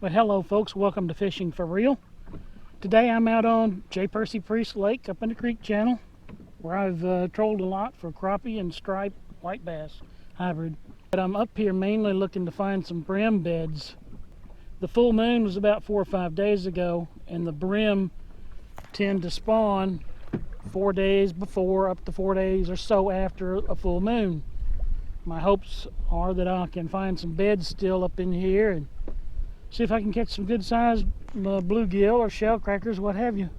Well, hello folks, welcome to Fishing for Real. Today I'm out on J. Percy Priest Lake up in the creek channel where I've trolled a lot for crappie and striped white bass hybrid. But I'm up here mainly looking to find some brim beds. The full moon was about 4 or 5 days ago, and the brim tend to spawn 4 days before, up to 4 days or so after a full moon. My hopes are that I can find some beds still up in here and see if I can catch some good sized bluegill or shell crackers, what have you.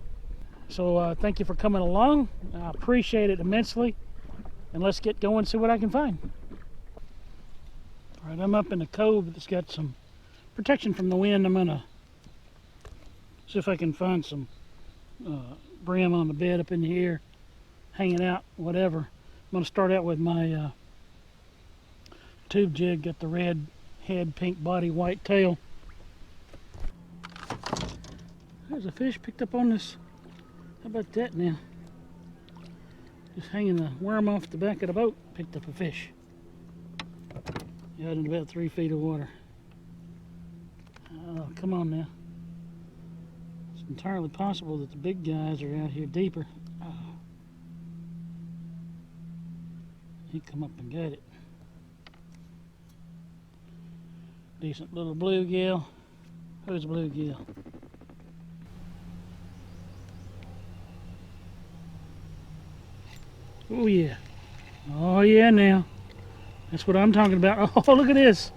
So thank you for coming along. I appreciate it immensely. And let's get going and see what I can find. All right, I'm up in a cove that's got some protection from the wind. I'm gonna see if I can find some brim on the bed up in here, hanging out, whatever. I'm gonna start out with my tube jig. Got the red head, pink body, white tail. There's a fish picked up on this. How about that now? Just hanging the worm off the back of the boat. Picked up a fish. Out in about 3 feet of water. Oh, come on now. It's entirely possible that the big guys are out here deeper. Oh. He come up and got it. Decent little bluegill. Who's bluegill? Oh yeah. Oh yeah now. That's what I'm talking about. Oh, look at this.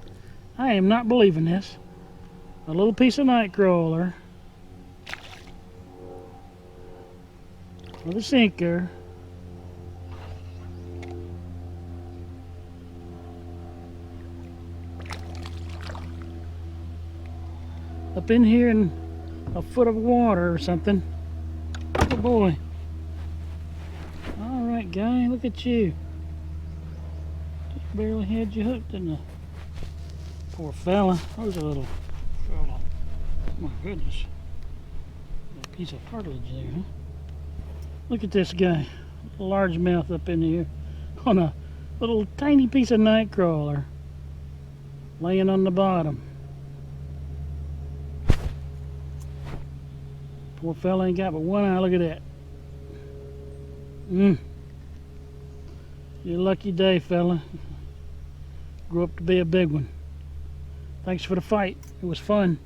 I am not believing this. A little piece of night crawler with a sinker. Up in here in a foot of water or something. Oh boy. Alright guy, look at you. Just barely had you hooked, didn't I? Poor fella. There's a little fella. Oh my goodness. A piece of cartilage there, huh? Look at this guy. A largemouth up in here on a little tiny piece of night crawler laying on the bottom. Poor fella ain't got but one eye. Look at that. Your lucky day, fella. Grew up to be a big one. Thanks for the fight. It was fun.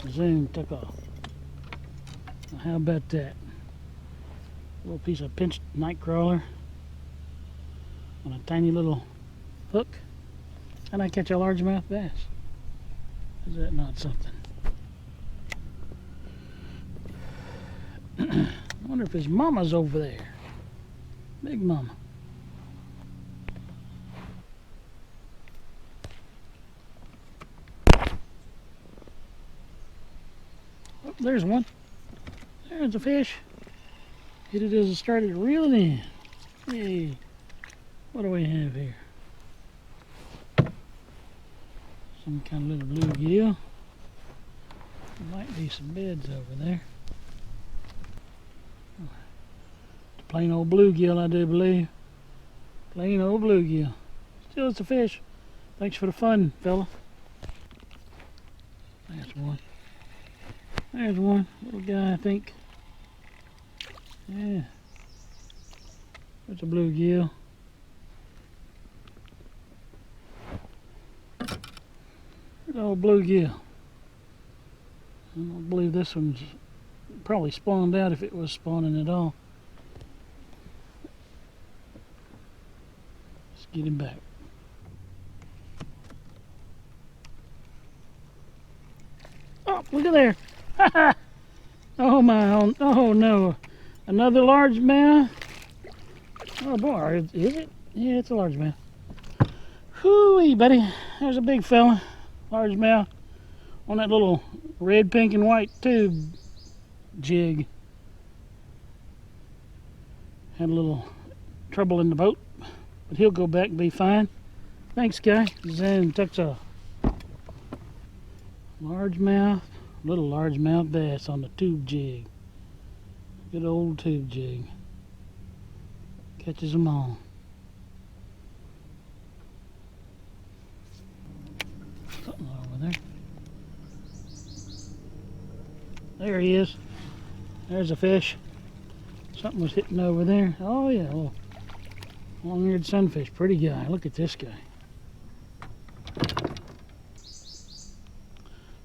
Zoom took off. Now, how about that? A little piece of pinched night crawler on a tiny little hook, and I catch a largemouth bass. Is that not something? I wonder if his mama's over there. Big mama. Oh, there's one. There's a fish. Hit it as it started reeling in. Hey, what do we have here? Some kind of little bluegill. There might be some beds over there. Plain old bluegill, I do believe. Plain old bluegill. Still, it's a fish. Thanks for the fun, fella. That's one. There's one. Little guy, I think. Yeah. There's a bluegill. There's an old bluegill. I don't believe this one's probably spawned out if it was spawning at all. Get him back. Oh, look at there. Oh my, oh no. Another largemouth. Oh boy, is it? Yeah, it's a largemouth. Whoo-wee, buddy. There's a big fella. Largemouth on that little red, pink, and white tube jig. Had a little trouble in the boat, but he'll go back and be fine. Thanks, guy. Zoom tucks off. Largemouth, little largemouth bass on the tube jig. Good old tube jig. Catches them all. Something over there. There he is. There's a fish. Something was hitting over there. Oh yeah, little long-eared sunfish. Pretty guy. Look at this guy.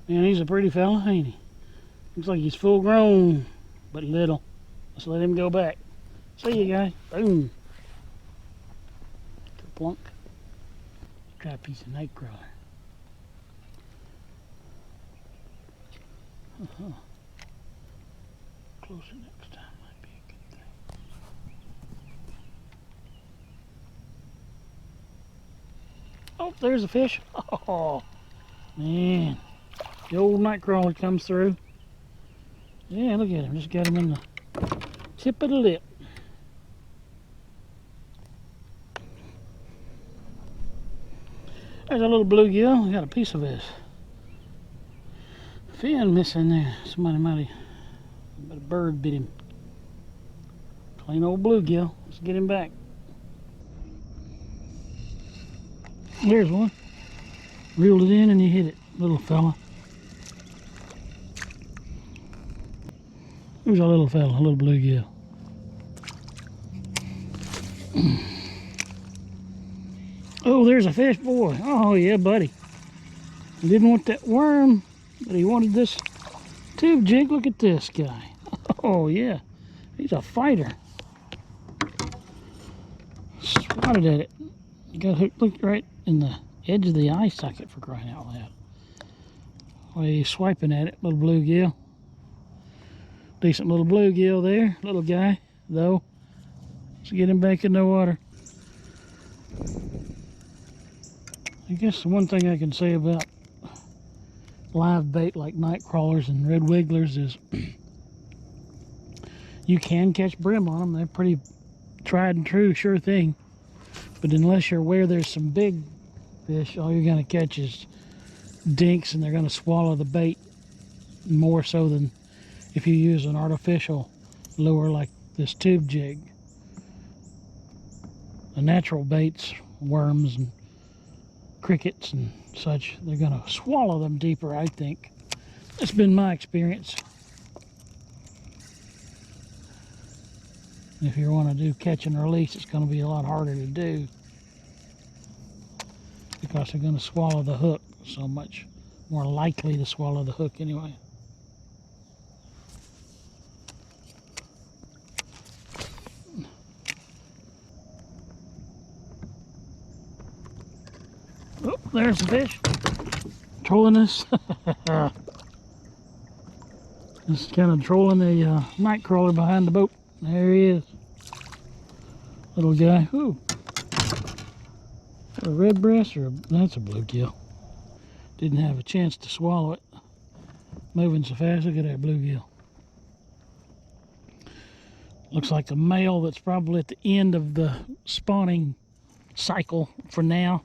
Man, he's a pretty fella, ain't he? Looks like he's full grown, but little. Let's let him go back. See you guys. Boom. Plunk. Try a piece of night crawler. Closer next time might be a good thing. Oh, there's a fish. Oh, man. The old night crawler comes through. Yeah, look at him. Just got him in the tip of the lip. There's a little bluegill. We got a piece of his fin missing there. Somebody might have, but a bird bit him. Plain old bluegill. Let's get him back. There's one. Reeled it in and you hit it, little fella. Who's a little fella, a little bluegill? Oh, there's a fish, boy. Oh, yeah, buddy. He didn't want that worm, but he wanted this tube jig. Look at this guy. Oh, yeah. He's a fighter. Swatted at it. You got hooked, look right in the edge of the eye socket, for crying out loud. While he's swiping at it, little bluegill. Decent little bluegill there. Little guy, though. Let's get him back in the water. I guess the one thing I can say about live bait like night crawlers and red wigglers is you can catch brim on them. They're pretty tried and true, sure thing. But unless you're where there's some big fish, all you're going to catch is dinks, and they're going to swallow the bait more so than if you use an artificial lure like this tube jig. The natural baits, worms and crickets and such, they're going to swallow them deeper, I think. That's been my experience. If you want to do catch and release, it's going to be a lot harder to do because they're going to swallow the hook, so much more likely to swallow the hook anyway. Oh, there's the fish. Trolling us. Just kind of trolling the night crawler behind the boat. There he is. Little guy. Ooh. A red breast or that's a bluegill. Didn't have a chance to swallow it. Moving so fast. Look at that bluegill. Looks like a male that's probably at the end of the spawning cycle for now.